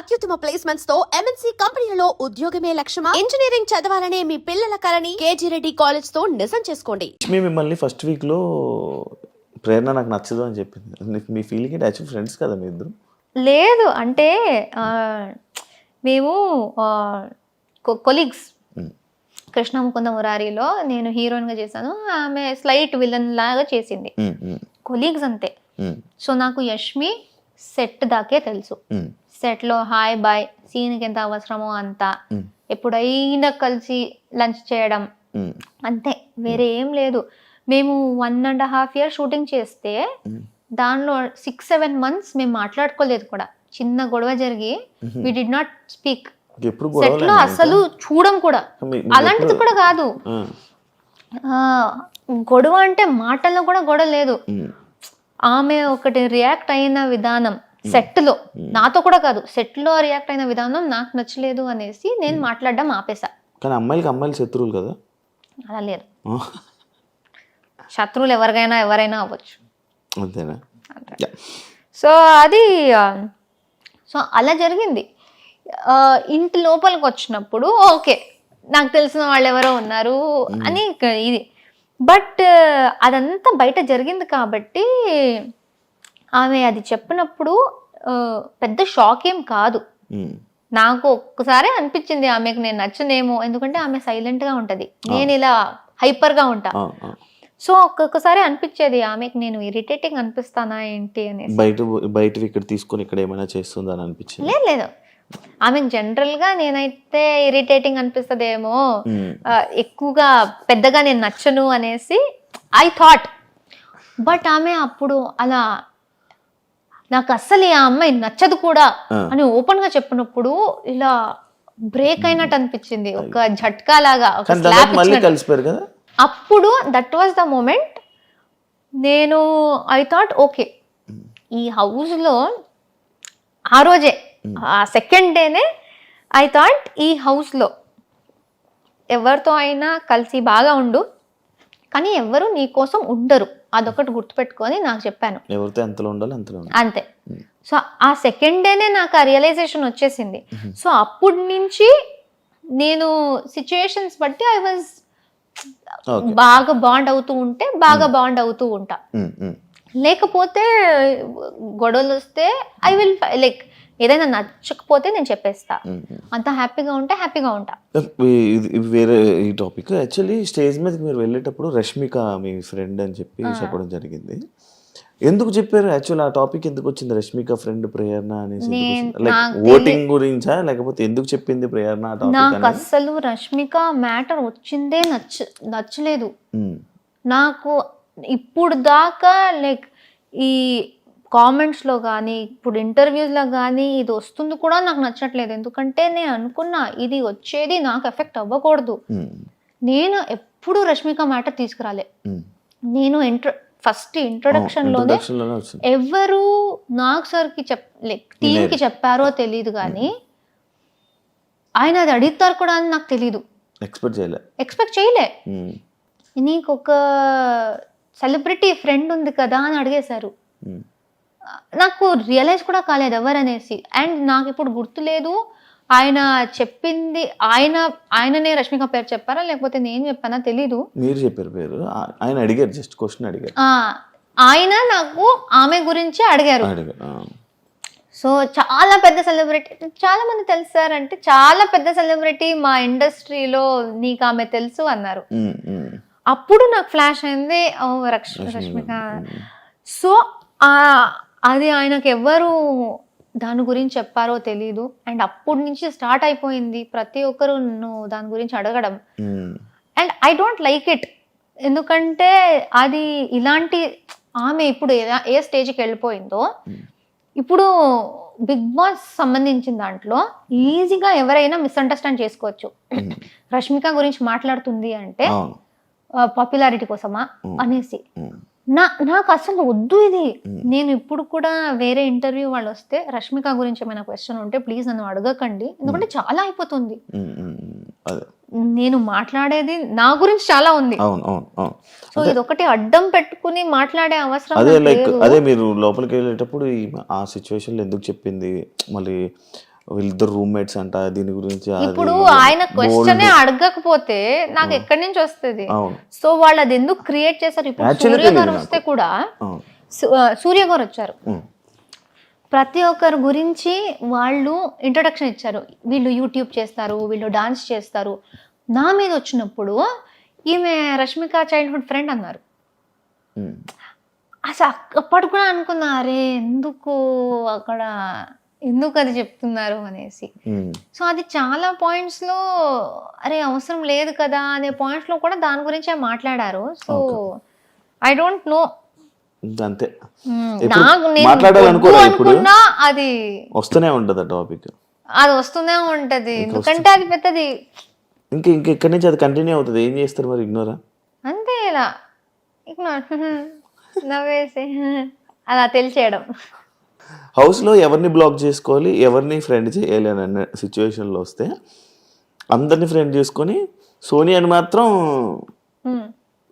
అత్యుత్తమ ప్లేస్మెంట్స్ తో ఎంఎన్సీ కంపెనీలలో ఉద్యోగమే లక్ష్యమా? ఇంజనీరింగ్ చదవాలనే మీ పిల్లల కలని కేజీ రెడ్డి కాలేజ్ తో నిజం చేసుకోండి. మిమ్మల్ని ఫస్ట్ వీక్ లో ప్రేరణ నాకు నచ్చదు అని చెప్పింది. మీ ఫీలింగ్ ఏంటి? యాక్చువల్ ఫ్రెండ్స్ కదా మీ ఇద్దరు? లేదు అంటే మేము కొలీగ్స్. కృష్ణ ముకుంద మురారిలో నేను హీరోయిన్ గా చేశాను, ఆమె స్లైట్ విలన్ లాగా చేసింది. కొలీగ్స్ అంతే. సో నాకు యష్మి సెట్ దాకే తెలుసు. సెట్ లో హాయ్ బాయ్, సీన్కి ఎంత అవసరమో అంత, ఎప్పుడైనా కలిసి లంచ్ చేయడం అంతే, వేరే ఏం లేదు. మేము 1.5 years షూటింగ్ చేస్తే దానిలో 6-7 months మేము మాట్లాడుకోలేదు కూడా. చిన్న గొడవ జరిగి we did not speak. Set లో అసలు చూడం కూడా. అలాంటిది కూడా కాదు, గొడవ అంటే మాటల్లో కూడా గొడవ లేదు. ఆమె ఒకటి రియాక్ట్ అయిన విధానం సెట్ లో, నాతో కూడా కాదు, సెట్ లో రియాక్ట్ అయిన విధానం నాకు నచ్చలేదు అనేసి నేను మాట్లాడడం ఆపేసా. కానీ అమ్మాయిలు శత్రువులు కదా? అలా లేదు, శత్రువులు ఎవరైనా అవ్వచ్చు. అంతేనా? సో అది సో అలా జరిగింది. ఇంటి లోపలికి వచ్చినప్పుడు ఓకే, నాకు తెలిసిన వాళ్ళు ఎవరో ఉన్నారు అని ఇది. బట్ అదంతా బయట జరిగింది కాబట్టి ఆమె అది చెప్పినప్పుడు పెద్ద షాక్ ఏం కాదు. నాకు ఒక్కసారి అనిపించింది ఆమెకు నేను నచ్చనేమో, ఎందుకంటే ఆమె సైలెంట్ గా ఉంటది, నేను ఇలా హైపర్ గా ఉంటా. సో ఒక్కొక్కసారి అనిపించేది ఆమెకు నేను ఇరిటేటింగ్ అనిపిస్తానా ఏంటి అని. బయట ఇక్కడ తీసుకొని ఇక్కడ ఏమైనా చేస్తుందా అని అనిపించింది? లేదు, ఆమెకు జనరల్ గా నేనైతే ఇరిటేటింగ్ అనిపిస్తుందేమో, ఎక్కువగా పెద్దగా నేను నచ్చను అనేసి ఐ థాట్. బట్ ఆమె అప్పుడు అలా నాకు అస్సలు ఆ అమ్మాయి నచ్చదు కూడా అని ఓపెన్ గా చెప్పినప్పుడు ఇలా బ్రేక్ అయినట్టు అనిపించింది, ఒక झटका లాగా, ఒక స్లాప్ ఇచ్చినట్టు. అప్పుడు దట్ వాజ్ ద మూమెంట్. నేను ఐ థాట్ ఓకే, ఈ హౌస్ లో ఆ రోజే, ఆ సెకండ్ డేనే ఐ థాట్ ఈ హౌస్ లో ఎవరితో అయినా కలిసి బాగా ఉండు, కానీ ఎవరు నీ కోసం ఉండరు, అదొకటి గుర్తుపెట్టుకొని నాకు చెప్పాను. ఎవరితో ఎంతలో ఉండాలి అంతే. సో ఆ సెకండ్ డేనే నాకు ఆ రియలైజేషన్ వచ్చేసింది. సో అప్పటి నుంచి నేను సిచ్యుయేషన్స్ బట్టి ఐ వాజ్ బాగా బాండ్ అవుతూ ఉంటే బాగా బాండ్ అవుతూ ఉంటా. లేకపోతే గొడవలు వస్తే ఐ విల్ లైక్ ఏదైనా నచ్చకపోతే నేను చెప్పేస్తా, అంత హ్యాపీగా ఉంటే హ్యాపీగా ఉంటా. వేరే ఈ టాపిక్. యాక్చువల్లీ స్టేజ్ మీదకి మీరు వెళ్ళేటప్పుడు రష్మిక మీ ఫ్రెండ్ అని చెప్పి చెప్పడం జరిగింది. ఎందుకు చెప్పారు? యాక్చువల్ ఆ టాపిక్ ఎందుకు వచ్చింది? రష్మిక ఫ్రెండ్ ప్రేరణ అనేసి లైక్ ఓటింగ్ గురించా, లేకపోతే ఎందుకు చెప్పింది ప్రేరణ టాపిక్? నాకు అసలు రష్మిక మ్యాటర్ వచ్చిందే నచ్చలేదు నాకు ఇప్పుడు దాకా. లైక్ ఈ కామెంట్స్ లో కానీ ఇప్పుడు ఇంటర్వ్యూస్ లో కానీ ఇది వస్తుంది కూడా నాకు నచ్చట్లేదు. ఎందుకంటే నేను అనుకున్నా ఇది వచ్చేది నాకు ఎఫెక్ట్ అవ్వకూడదు. నేను ఎప్పుడు రష్మిక మ్యాటర్ తీసుకురాలే. నేను ఫస్ట్ ఇంట్రొడక్షన్ లోనే ఎవరు నాగ్ సార్కి టీమ్ కి చెప్పారో తెలియదు, కానీ ఆయన అది అడుగుతారు కూడా అని నాకు తెలీదు, ఎక్స్పెక్ట్ చేయలే. నీకు ఒక సెలబ్రిటీ ఫ్రెండ్ ఉంది కదా అని అడిగేశారు. నాకు రియలైజ్ కూడా కాలేదు ఎవరనేసి. అండ్ నాకు ఇప్పుడు గుర్తులేదు ఆయన చెప్పింది, ఆయననే రష్మిక పేరు చెప్పారా లేకపోతే నేను చెప్పానా తెలీదు. మీరు చెప్పారు పేరు, ఆయన అడిగారు, జస్ట్ క్వశ్చన్ అడిగారు. ఆయన నాకు ఆమె గురించి అడిగారు. సో చాలా పెద్ద సెలబ్రిటీ, చాలా మంది తెలుసారంటే చాలా పెద్ద సెలబ్రిటీ మా ఇండస్ట్రీలో, నీకు ఆమె తెలుసు అన్నారు. అప్పుడు నాకు ఫ్లాష్ అయింది, ఓ రష్మిక. సో అది ఆయనకు ఎవరు దాని గురించి చెప్పారో తెలీదు. అండ్ అప్పటి నుంచి స్టార్ట్ అయిపోయింది ప్రతి ఒక్కరు దాని గురించి అడగడం. And I don't like it, ఎందుకంటే అది ఇలాంటి ఆమె ఇప్పుడు ఏ స్టేజ్కి వెళ్ళిపోయిందో, ఇప్పుడు బిగ్ బాస్ సంబంధించిన దాంట్లో ఈజీగా ఎవరైనా మిస్అండర్స్టాండ్ చేసుకోవచ్చు. రష్మిక గురించి మాట్లాడుతుంది అంటే పాపులారిటీ కోసమా అనేసి. నాకు అసలు వద్దు ఇది. నేను ఇప్పుడు కూడా వేరే ఇంటర్వ్యూ వాళ్ళు వస్తే రష్మిక గురించి ఏమైనా క్వశ్చన్ ఉంటే ప్లీజ్ నన్ను అడగకండి, ఎందుకంటే చాలా అయిపోతుంది. నేను మాట్లాడేది నా గురించి చాలా ఉంది. సో ఇది ఒకటి అడ్డం పెట్టుకుని మాట్లాడే అవసరం అదే. లైక్ అదే మీరు లోపలికి వెళ్ళేటప్పుడు ఆ సిచ్యువేషన్ లో ఎందుకు చెప్పింది, మళ్ళీ వీళ్ళిద్దరు రూమ్మేట్స్ అంట, దీని గురించి అది ఇప్పుడు ఇది ఆయన క్వశ్చన్ bold. అడగకపోతే నాకు ఎక్కడి నుంచి వస్తుంది? అవును. సో వాళ్ళు అది ఎందుకు క్రియేట్ చేశారు? ఇప్పుడు Actually సూర్య గారు తెలియదు వస్తే కూడా అవును. సూర్య గారు వచ్చారు, ఉమ్. ప్రతి ఒక్కరి గురించి వాళ్ళు ఇంట్రొడక్షన్ ఇచ్చారు. వీళ్ళు యూట్యూబ్ చేస్తారు, వీళ్ళు డాన్స్ చేస్తారు. నా మీద వచ్చినప్పుడు ఈమె రష్మిక చైల్డ్హుడ్ ఫ్రెండ్ అన్నారు. ఉమ్. అసలు అప్పటి కూడా అనుకున్నా, అరే ఎందుకు అక్కడ ఎందుకు అది చెప్తున్నారు అనేసి. ఉమ్. సో అది చాలా పాయింట్స్లో అరే అవసరం లేదు కదా అనే పాయింట్స్లో కూడా దాని గురించే మాట్లాడారు. సో ఐ డోంట్ నో, అంతే. నాకు నేను మాట్లాడాలనుకోరా ఇప్పుడు? అనుకున్నా అది వస్తూనే ఉంటది ఆ టాపిక్. అది వస్తూనే ఉంటది, ఎందుకంటే అది పెద్దది. ఇంకా ఇక్కడి నుంచి అది కంటిన్యూ అవుతుంది. ఏం చేస్తారు మరి? ఇగ్నోరా? అంతే, ఇలా నవ్వేసి అలా తెలిసేయడం. హౌస్లో ఎవరిని బ్లాక్ చేసుకోవాలి, ఎవరిని ఫ్రెండ్ చేయాలి అని అన్న సిచ్యువేషన్లో వస్తే అందరినీ ఫ్రెండ్ చేసుకొని సోనియాని మాత్రం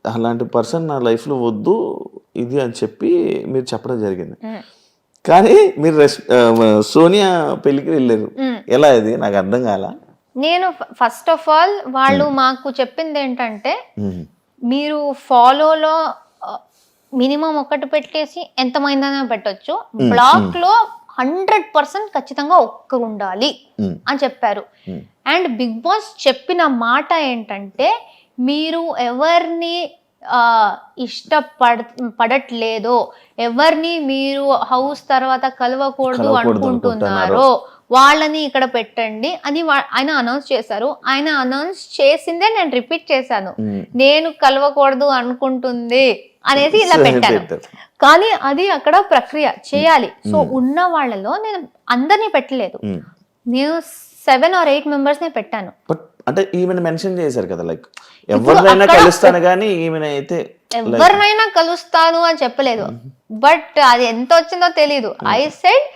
అలాంటి పర్సన్ నా లైఫ్లో వద్దు ఇది అని చెప్పి మీరు చెప్పడం జరిగింది. కానీ మీరు సోనియా పెళ్ళికి వెళ్ళారు. ఎలా ఇది నాకు అర్థం కాల. నేను ఫస్ట్ ఆఫ్ ఆల్ వాళ్ళు మాకు చెప్పింది ఏంటంటే, మీరు ఫాలోలో మినిమం ఒకటి పెట్టేసి ఎంతమైందైనా పెట్టొచ్చు, బ్లాక్ లో 100% ఖచ్చితంగా ఒక్కరు ఉండాలి అని చెప్పారు. అండ్ బిగ్ బాస్ చెప్పిన మాట ఏంటంటే, మీరు ఎవరిని పడట్లేదో, ఎవరిని మీరు హౌస్ తర్వాత కలవకూడదు అనుకుంటున్నారో వాళ్ళని ఇక్కడ పెట్టండి అని ఆయన అనౌన్స్ చేశారు. ఆయన అనౌన్స్ చేసిందే నేను రిపీట్ చేశాను, నేను కలవకూడదు అనుకుంటుంది అనేసి ఇలా పెట్టాను. కానీ అది అక్కడ ప్రక్రియ చేయాలి. సో ఉన్న వాళ్ళలో నేను అందరినీ పెట్టలేదు, నేను 7 or 8 members నే పెట్టాను. అంటే ఈమెను మెన్షన్ చేశారు కదా, లైక్ ఎవరినైనా కలుస్తాను కానీ ఈమెను అయితే ఎవరినైనా కలుస్తాను అని చెప్పలేదు. బట్ అది ఎంత వచ్చిందో తెలీదు. ఐ సెడ్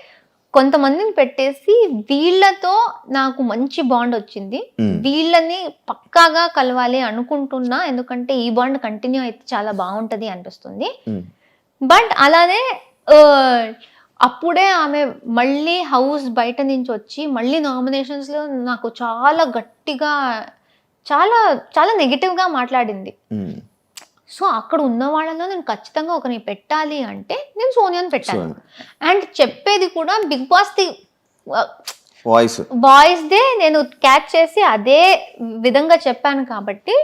కొంతమందిని పెట్టేసి వీళ్ళతో నాకు మంచి బాండ్ వచ్చింది, వీళ్ళని పక్కాగా కలవాలి అనుకుంటున్నా, ఎందుకంటే ఈ బాండ్ కంటిన్యూ అయితే చాలా బాగుంటది అనిపిస్తుంది. బట్ అలానే అప్పుడే ఆమె మళ్ళీ హౌస్ బయట నుంచి వచ్చి మళ్ళీ నామినేషన్స్ లో నాకు చాలా గట్టిగా చాలా చాలా నెగిటివ్ గా మాట్లాడింది. సో అక్కడ ఉన్న వాళ్ళలో నేను ఖచ్చితంగా ఒకరిని పెట్టాలి అంటే నేను సోనియాని పెట్టాను. అండ్ చెప్పేది కూడా బిగ్ బాస్ ది వాయిస్ దే నేను క్యాచ్ చేసి అదే విధంగా చెప్పాను కాబట్టి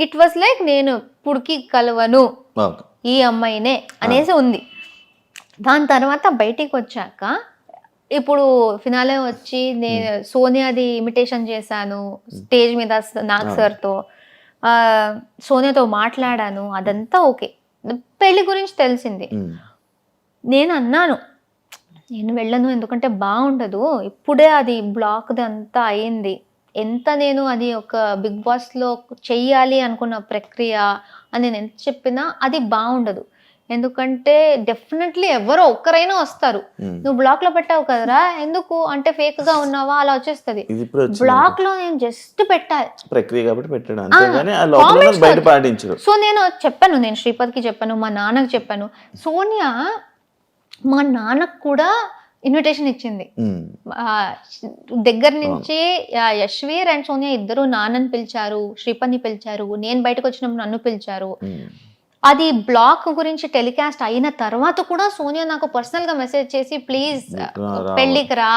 ఇట్ వాస్ లైక్ నేను పుడికి కలవను ఈ అమ్మాయినే అనేసి ఉంది. దాని తర్వాత బయటికి వచ్చాక ఇప్పుడు ఫినాలే వచ్చి నేను సోనియాది ఇమిటేషన్ చేశాను స్టేజ్ మీద నాగ్ సార్తో, సోనియాతో మాట్లాడాను, అదంతా ఓకే. పెళ్లి గురించి తెలిసింది. నేను అన్నాను నేను వెళ్ళను, ఎందుకంటే బాగుండదు, ఇప్పుడే అది బ్లాక్ అంతా అయింది. ఎంత నేను అది ఒక బిగ్ బాస్లో చెయ్యాలి అనుకున్న ప్రక్రియ అని నేను ఎంత చెప్పినా అది బాగుండదు. ఎందుకంటే డెఫినెట్లీ ఎవరో ఒక్కరైనా వస్తారు. నువ్వు బ్లాక్ లో పెట్టావు కదరా, ఎందుకు అంటే ఫేక్ గా ఉన్నావా అలా వచ్చేస్తుంది. బ్లాక్ లో నేను జస్ట్ పెట్టాలి ప్రక్రియ కాబట్టి పెట్టాను అంతేగాని ఆ లోపల బయట పాటించరు. సో నేను చెప్పాను, నేను శ్రీపద్కి చెప్పాను, మా నాన్నకి చెప్పాను. సోనియా మా నాన్నకు కూడా ఇన్విటేషన్ ఇచ్చింది. దగ్గర నుంచి యశ్వీర్ అండ్ సోనియా ఇద్దరు నాన్నని పిలిచారు, శ్రీపద్ని పిలిచారు, నేను బయటకు వచ్చినప్పుడు నన్ను పిలిచారు. అది బ్లాక్ గురించి టెలికాస్ట్ అయిన తర్వాత కూడా సోనియా నాకు పర్సనల్ గా మెసేజ్ చేసి ప్లీజ్ పెళ్లికి రా,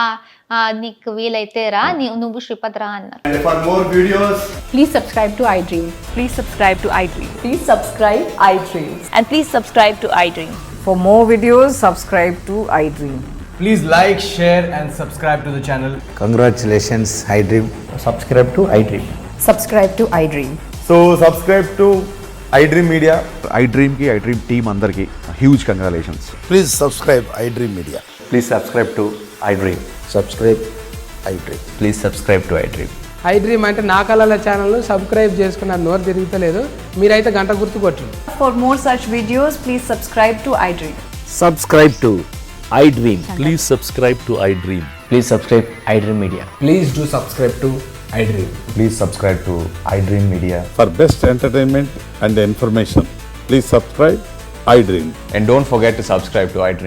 నీకు వీలైతే రా, నువ్వు శ్రీపద్ రా అన్నారు. For more videos, please subscribe to iDream. Please subscribe to iDream. Please subscribe iDream. And please subscribe to iDream. For more videos, subscribe to iDream. please like, share and subscribe to the channel. Congratulations, iDream. Subscribe to iDream. Subscribe to iDream. So subscribe to iDream Media. iDream team అందరికి huge congratulations. Please subscribe iDream Media. Please subscribe to iDream. Subscribe iDream. Please subscribe to iDream. iDream అంటే నా కళల channel subscribe చేసుకున్న నోరు తిరుగుతలేదు, మీరైతే గంట గుర్తు కొట్టండి. For more such videos, please subscribe to iDream. Subscribe to iDream. Please subscribe to iDream. Please subscribe iDream Media. Please do subscribe to iDream. Please subscribe to iDream Media. For best entertainment and information, please subscribe iDream. And don't forget to subscribe to iDream.